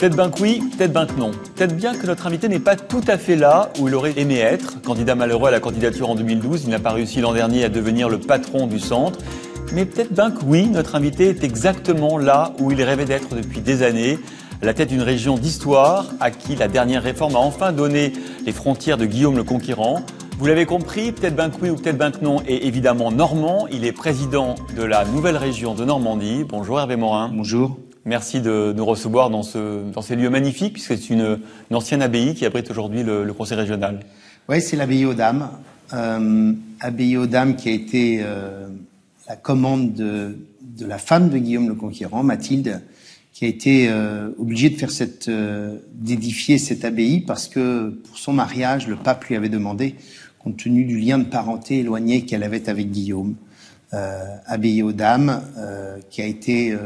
Peut-être bien que oui, peut-être bien que non. Peut-être bien que notre invité n'est pas tout à fait là où il aurait aimé être. Candidat malheureux à la candidature en 2012, il n'a pas réussi l'an dernier à devenir le patron du centre. Mais peut-être bien que oui, notre invité est exactement là où il rêvait d'être depuis des années, à la tête d'une région d'histoire à qui la dernière réforme a enfin donné les frontières de Guillaume le Conquérant. Vous l'avez compris, peut-être bien que oui ou peut-être bien que non, et évidemment normand. Il est président de la nouvelle région de Normandie. Bonjour Hervé Morin. Bonjour. Merci de nous recevoir dans ces lieux magnifiques, puisque c'est une ancienne abbaye qui abrite aujourd'hui le conseil régional. Oui, c'est l'abbaye aux Dames. Abbaye aux Dames qui a été la commande de la femme de Guillaume le Conquérant, Mathilde, qui a été obligée de faire d'édifier cette abbaye parce que pour son mariage, le pape lui avait demandé, compte tenu du lien de parenté éloigné qu'elle avait avec Guillaume, abbaye aux Dames, qui a été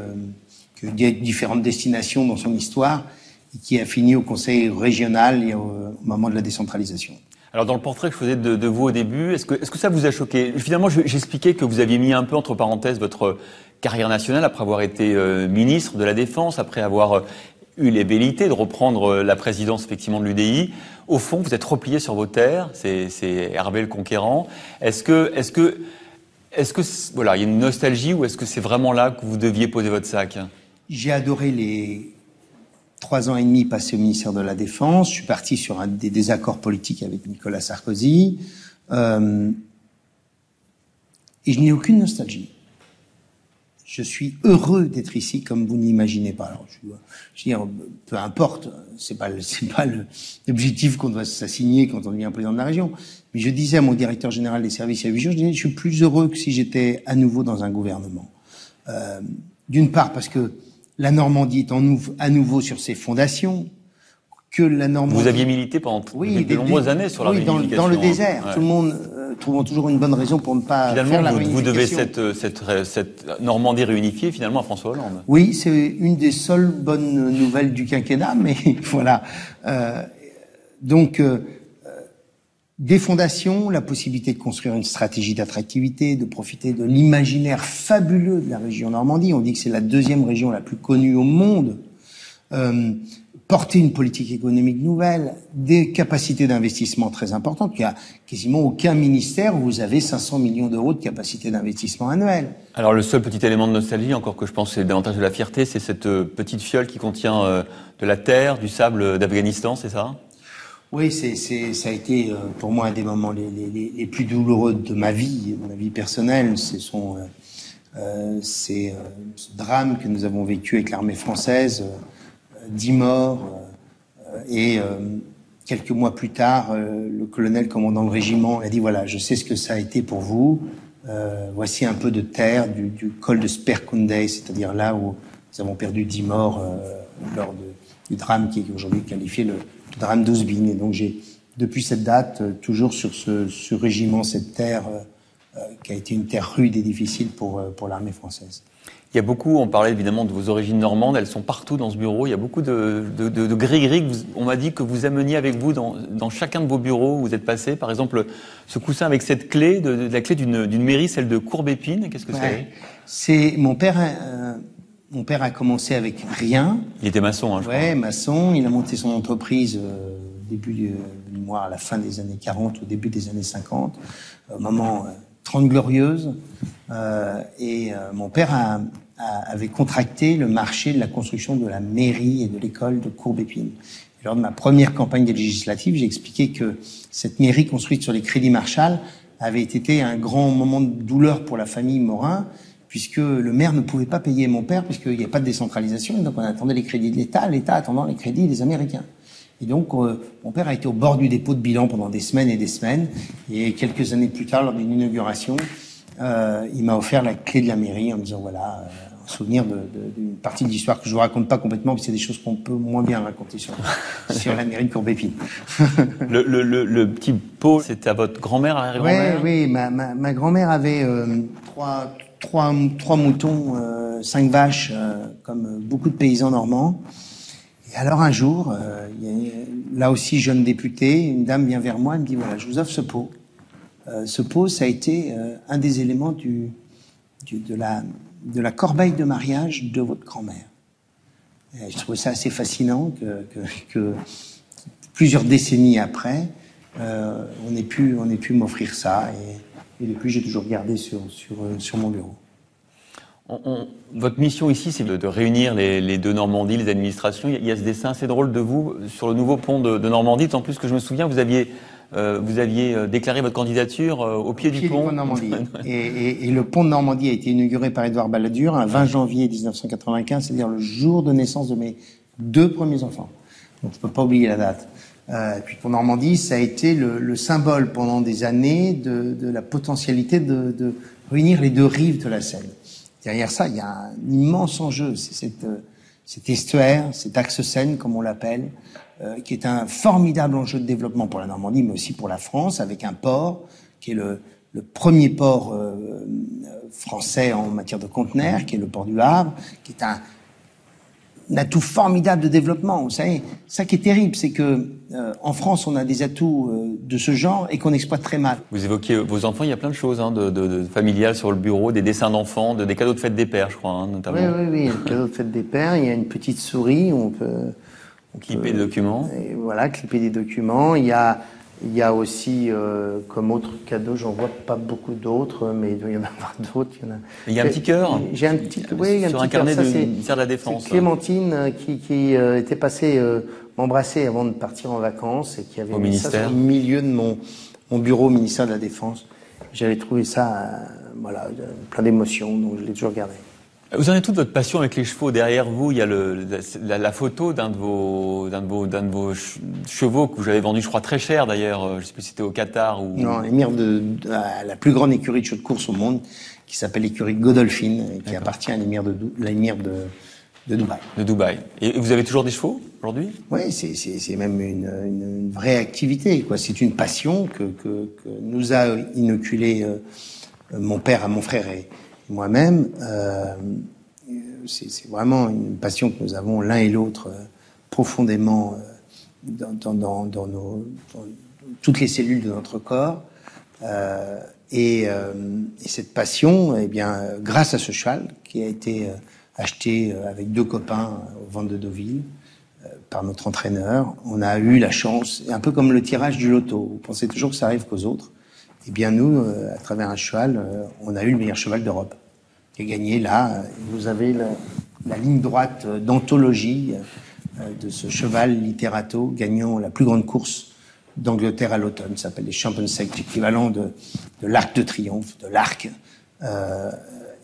que différentes destinations dans son histoire et qui a fini au conseil régional et au moment de la décentralisation. Alors dans le portrait que je faisais de vous au début, est-ce que ça vous a choqué? Finalement, j'expliquais que vous aviez mis un peu entre parenthèses votre carrière nationale après avoir été ministre de la Défense, après avoir eu les bellités de reprendre la présidence effectivement de l'UDI. Au fond, vous êtes replié sur vos terres, c'est Hervé le Conquérant. Est-ce que voilà, il y a une nostalgie ou est-ce que c'est vraiment là que vous deviez poser votre sac? J'ai adoré les 3 ans et demi passés au ministère de la Défense. Je suis parti sur des désaccords politiques avec Nicolas Sarkozy. Et je n'ai aucune nostalgie. Je suis heureux d'être ici comme vous n'imaginez pas. Alors, je veux dire, peu importe, c'est pas l'objectif qu'on doit s'assigner quand on devient président de la région. Mais je disais à mon directeur général des services et avions, je suis plus heureux que si j'étais à nouveau dans un gouvernement. D'une part parce que la Normandie est à nouveau sur ses fondations, que la Normandie... Vous aviez milité pendant de nombreuses années sur la réunification. Dans le désert. Ouais. Tout le monde trouvant toujours une bonne raison pour ne pas faire la réunification. Vous devez cette Normandie réunifiée finalement à François Hollande. Oui, c'est une des seules bonnes nouvelles du quinquennat, mais voilà. Des fondations, la possibilité de construire une stratégie d'attractivité, de profiter de l'imaginaire fabuleux de la région Normandie. On dit que c'est la 2e région la plus connue au monde. Porter une politique économique nouvelle, des capacités d'investissement très importantes. Il n'y a quasiment aucun ministère où vous avez 500 millions d'euros de capacité d'investissement annuelle. Alors le seul petit élément de nostalgie, encore que je pense c'est davantage de la fierté, c'est cette petite fiole qui contient de la terre, du sable d'Afghanistan, c'est ça? Oui, ça a été pour moi un des moments les plus douloureux de ma vie personnelle. Ce drame que nous avons vécu avec l'armée française, 10 morts, et quelques mois plus tard, le colonel commandant le régiment a dit voilà, je sais ce que ça a été pour vous. Voici un peu de terre du col de Sperkoundé, c'est-à-dire là où nous avons perdu 10 morts lors du drame qui est aujourd'hui qualifié le drame d'Ouzbine. Et donc j'ai, depuis cette date, toujours sur ce régiment, cette terre qui a été une terre rude et difficile pour l'armée française. Il y a beaucoup, on parlait évidemment de vos origines normandes, elles sont partout dans ce bureau. Il y a beaucoup de gris-gris on m'a dit que vous ameniez avec vous dans chacun de vos bureaux où vous êtes passé. Par exemple, ce coussin avec cette clé, la clé d'une mairie, celle de Courbépine. Qu'est-ce que c'est mon père a commencé avec rien. Il était maçon, hein, je crois. Ouais, maçon. Il a monté son entreprise à la fin des années 40, au début des années 50. Au moment 30 glorieuses. Mon père avait contracté le marché de la construction de la mairie et de l'école de Courbépine. Lors de ma première campagne des législatives, j'ai expliqué que cette mairie construite sur les crédits Marshall avait été un grand moment de douleur pour la famille Morin, puisque le maire ne pouvait pas payer mon père, puisqu'il n'y a pas de décentralisation, et donc on attendait les crédits de l'État, l'État attendant les crédits des Américains. Et donc, mon père a été au bord du dépôt de bilan pendant des semaines et des semaines, et quelques années plus tard, lors d'une inauguration, il m'a offert la clé de la mairie en me disant, voilà, en souvenir d'une partie de l'histoire que je vous raconte pas complètement, mais c'est des choses qu'on peut moins bien raconter sur la mairie de Courbépine. le petit pot, c'était à votre grand-mère, arrière-grand-mère? Oui, ma grand-mère avait trois moutons, 5 vaches, comme beaucoup de paysans normands. Et alors un jour, là aussi jeune député, une dame vient vers moi et me dit, voilà, je vous offre ce pot. Ce pot, ça a été un des éléments de la corbeille de mariage de votre grand-mère. Je trouvais ça assez fascinant que plusieurs décennies après, on ait pu m'offrir ça. Et depuis, j'ai toujours gardé sur mon bureau. Votre mission ici, c'est de réunir les deux Normandies, les administrations. Il y a ce dessin assez drôle de vous sur le nouveau pont de Normandie. Tant plus que je me souviens, vous aviez déclaré votre candidature au pied du pont. De Normandie. et le pont de Normandie a été inauguré par Édouard Balladur un 20 janvier 1995, c'est-à-dire le jour de naissance de mes 2 premiers enfants. Donc je peux pas oublier la date. Et puis pour Normandie, ça a été le symbole pendant des années de la potentialité de réunir les 2 rives de la Seine. Derrière ça, il y a un immense enjeu, c'est cet estuaire, cet axe Seine, comme on l'appelle, qui est un formidable enjeu de développement pour la Normandie, mais aussi pour la France, avec un port qui est le premier port français en matière de conteneurs, qui est le port du Havre, qui est un atout formidable de développement. Vous savez, ça qui est terrible, c'est que en France, on a des atouts de ce genre et qu'on exploite très mal. Vous évoquiez vos enfants, il y a plein de choses de familiales sur le bureau, des dessins d'enfants, des cadeaux de fête des pères, je crois, notamment. Oui, le cadeau de fête des pères. Il y a une petite souris où on peut clipper des documents. Et voilà, clipper des documents. Il y a aussi, comme autre cadeau, j'en vois pas beaucoup d'autres, mais il doit y en avoir d'autres. Il y a un petit cœur. J'ai un petit, oui, sur un carnet du ministère de la Défense. C'est Clémentine qui était passée m'embrasser avant de partir en vacances et qui avait mis ça sur le milieu de mon bureau au ministère de la Défense. J'avais trouvé ça, voilà, plein d'émotions, donc je l'ai toujours gardé. Vous en avez toute votre passion avec les chevaux. Derrière vous, il y a la photo d'un de vos chevaux que vous avez vendu, je crois, très cher d'ailleurs. Je sais plus si c'était au Qatar ou... Non, l'émir de la plus grande écurie de chevaux de course au monde, qui s'appelle l'écurie Godolphin, et qui appartient à l'émir de Dubaï. De Dubaï. Et vous avez toujours des chevaux aujourd'hui? Oui, c'est même une vraie activité, quoi. C'est une passion que nous a inoculé mon père à mon frère et moi-même. C'est vraiment une passion que nous avons l'un et l'autre profondément dans toutes les cellules de notre corps. Et cette passion, eh bien, grâce à ce cheval qui a été acheté avec 2 copains aux ventes de Deauville par notre entraîneur, on a eu la chance, un peu comme le tirage du loto. Vous pensez toujours que ça arrive qu'aux autres. Eh bien, nous, à travers un cheval, on a eu le meilleur cheval d'Europe. Qui a gagné là. Vous avez la ligne droite d'anthologie de ce cheval littérato gagnant la plus grande course d'Angleterre à l'automne. Ça s'appelle les Champions Stakes, l'équivalent de l'Arc de Triomphe, de l'Arc.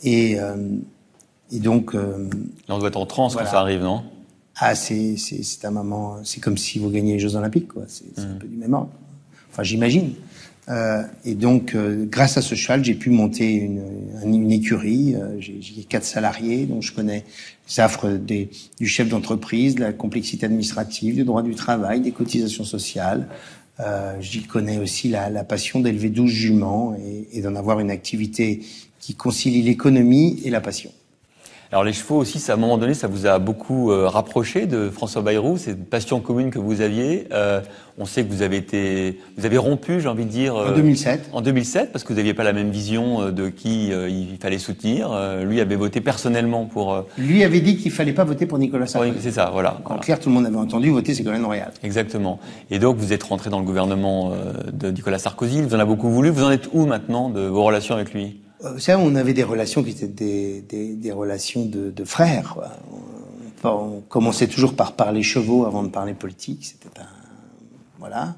Et donc... Là, on doit être en transe voilà. Quand ça arrive, non? Ah, c'est un moment... C'est comme si vous gagnez les Jeux Olympiques, quoi. C'est un peu du même ordre. Enfin, j'imagine. Et donc, grâce à ce cheval, j'ai pu monter une écurie. J'ai 4 salariés, donc je connais les affres du chef d'entreprise, la complexité administrative, du droit du travail, des cotisations sociales. J'y connais aussi la passion d'élever 12 juments et d'en avoir une activité qui concilie l'économie et la passion. Alors les chevaux aussi, à un moment donné, ça vous a beaucoup rapproché de François Bayrou, c'est une passion commune que vous aviez. On sait que vous avez rompu, j'ai envie de dire... en 2007. En 2007, parce que vous n'aviez pas la même vision de qui il fallait soutenir. Lui avait voté personnellement pour... Lui avait dit qu'il fallait pas voter pour Nicolas Sarkozy. Oui, c'est ça, voilà. En clair, tout le monde avait entendu voter Ségolène Royal. Exactement. Et donc, vous êtes rentré dans le gouvernement de Nicolas Sarkozy, vous en avez beaucoup voulu. Vous en êtes où maintenant de vos relations avec lui? Vous savez, on avait des relations qui étaient des relations de frères, quoi. On commençait toujours par parler chevaux avant de parler politique. C'était voilà.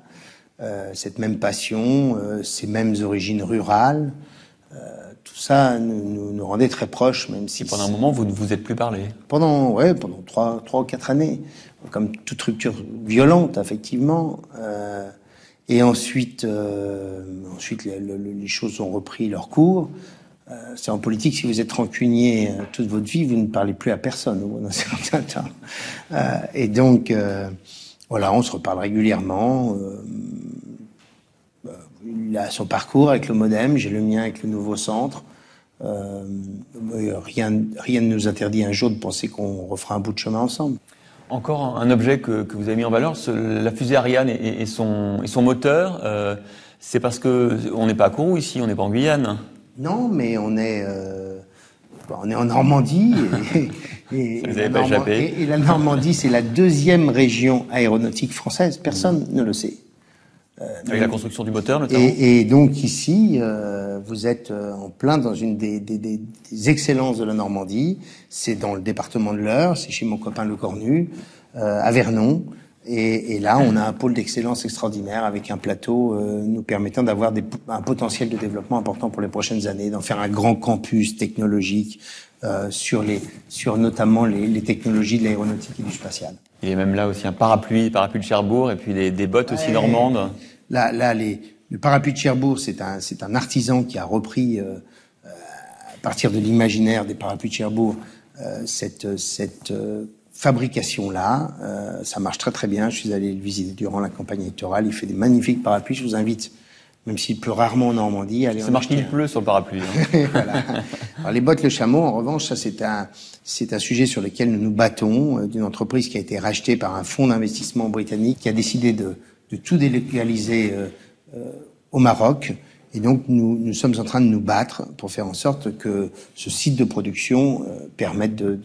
Cette même passion, ces mêmes origines rurales, tout ça nous rendait très proches, même si... Et pendant un moment, vous ne vous êtes plus parlé? Pendant 3 ou 4 années. Comme toute rupture violente, effectivement. Et ensuite, les choses ont repris leur cours. C'est en politique, si vous êtes rancunier toute votre vie, vous ne parlez plus à personne au bout d'un certain temps. Et donc, voilà, on se reparle régulièrement. Il a son parcours avec le MoDem, j'ai le mien avec le Nouveau Centre. Rien ne nous interdit un jour de penser qu'on refera un bout de chemin ensemble. Encore un objet que vous avez mis en valeur, la fusée Ariane et son moteur. C'est parce que on n'est pas à Kourou ici, on n'est pas en Guyane. Non, mais on est On est en Normandie et la Normandie, c'est la deuxième région aéronautique française. Personne ne le sait. Avec la construction du moteur, notamment. Et donc ici, vous êtes en plein dans une des excellences de la Normandie. C'est dans le département de l'Eure, c'est chez mon copain Le Cornu, à Vernon. Et là, on a un pôle d'excellence extraordinaire avec un plateau nous permettant d'avoir un potentiel de développement important pour les prochaines années, d'en faire un grand campus technologique sur notamment les technologies de l'aéronautique et du spatial. Il y a même là aussi un parapluie de Cherbourg et puis des bottes aussi normandes. Le parapluie de Cherbourg, c'est un artisan qui a repris à partir de l'imaginaire des parapluies de Cherbourg cette fabrication-là. Ça marche très très bien. Je suis allé le visiter durant la campagne électorale. Il fait des magnifiques parapluies. Je vous invite, même s'il pleut rarement en Normandie, à aller en acheter. Ça marche qu'il pleut sur le parapluie. Voilà. Alors, les bottes Le Chameau, en revanche, ça c'est un sujet sur lequel nous nous battons, d'une entreprise qui a été rachetée par un fonds d'investissement britannique qui a décidé de tout délocaliser au Maroc. Et donc, nous sommes en train de nous battre pour faire en sorte que ce site de production permette de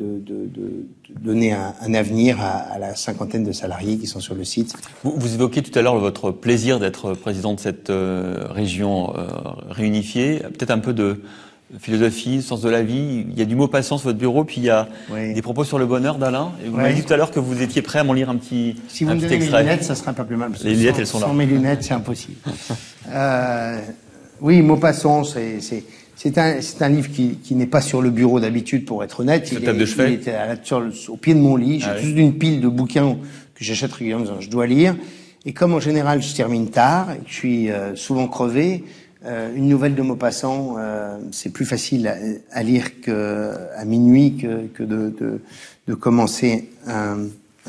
donner un avenir à la cinquantaine de salariés qui sont sur le site. Vous évoquiez tout à l'heure votre plaisir d'être président de cette région réunifiée. Peut-être un peu de philosophie, sens de la vie. Il y a du Maupassant sur votre bureau, puis il y a des propos sur le bonheur d'Alain. Et vous m'avez dit tout à l'heure que vous étiez prêt à m'en lire un petit extrait. Si vous me donnez mes lunettes, ça sera pas plus mal. Parce les lunettes, elles sont là. Sans mes lunettes, c'est impossible. Oui, Maupassant, c'est un livre qui n'est pas sur le bureau d'habitude, pour être honnête. Il est au pied de mon lit. J'ai toute une pile de bouquins que j'achète régulièrement, je dois lire. Et comme en général, je termine tard et que je suis souvent crevé, une nouvelle de Maupassant, c'est plus facile à lire à minuit que de commencer un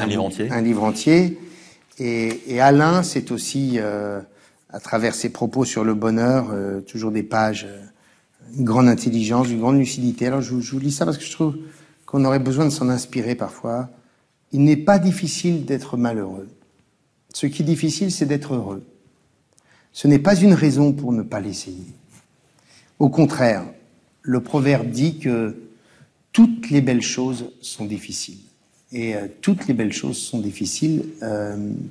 livre entier. Et Alain, c'est aussi à travers ses propos sur le bonheur, toujours des pages, une grande intelligence, une grande lucidité. Alors je vous lis ça parce que je trouve qu'on aurait besoin de s'en inspirer parfois. Il n'est pas difficile d'être malheureux. Ce qui est difficile, c'est d'être heureux. Ce n'est pas une raison pour ne pas l'essayer. Au contraire, le proverbe dit que toutes les belles choses sont difficiles. Et toutes les belles choses sont difficiles.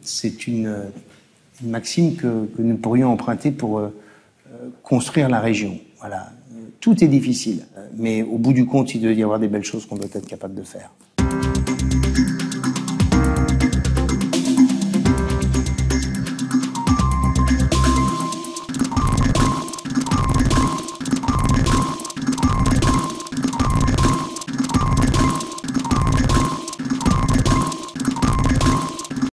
C'est une maxime que nous pourrions emprunter pour construire la région. Voilà. Tout est difficile, mais au bout du compte, il doit y avoir des belles choses qu'on doit être capable de faire.